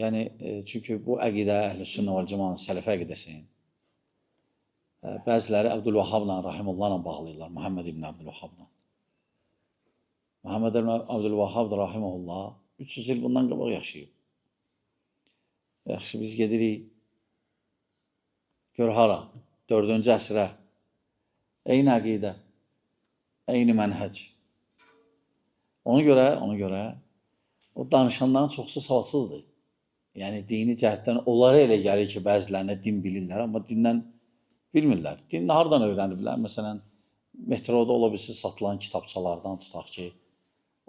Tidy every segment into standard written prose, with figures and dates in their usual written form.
Yəni, çünki bu əqidə Əhlüsünnə vəl Cemaətin sələfi əqidəsinin bəziləri Əbdülvəhhabla, rahimehullahla bağlayırlar, Muhammed ibn Əbdülvəhhabla. Muhammed ibn Əbdülvəhhab da rahimehullah 300 il bundan qabaq yaşayıb. Yaxşı, biz gedirik, gör hara, 4-cü əsrə, eyni əqidə, eyni mənhəc. Ona görə o danışanların çoxsu savadsızdır. Yəni, dini cəhətdən onlara elə gəlir ki, bəzilərinə din bilirlər, amma dindən bilmirlər. Dinini hardan öyrəniblər? Məsələn, metroda ola bilsin satılan kitabçalardan tutaq ki,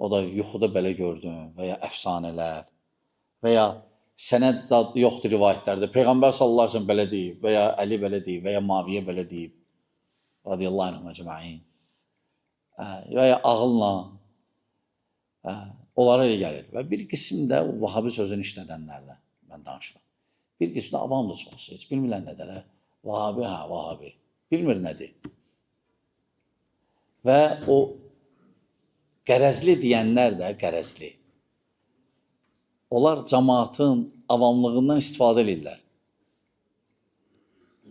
o da yuxuda belə gördüm və ya əfsanələr və ya sənəd zad yoxdur rivayətlərdə. Peyğəmbər sallallahu əleyhi və səlləm belə deyib və ya Əli belə deyib və ya Muaviyə belə deyib. Radiyallahu anhum ecmaîn. Və ya ağılla onlara elə gəlir. Və bir qism də Vahabi sözünü işlədənlərdən mən danışıram. Bir qism də avam da çoxsu, heç bilmirlər nədir. Vahabi, Vahabi. Bilmir nədir. Və o qərəzli deyənlər də qərəzli. Onlar cəmaatın avamlığından istifadə edirlər.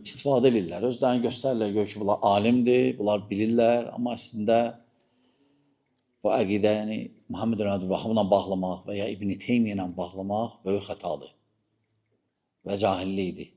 İstifadə edirlər. Özlərini göstərirlər, gör ki, bunlar alimdir, bunlar bilirlər, amma əslində bu əqidəni Muhammed ibn Əbdülvəhhabla bağlamaq və ya İbn Teymiyyə ilə bağlamaq böyük xətadır və cahillikdir.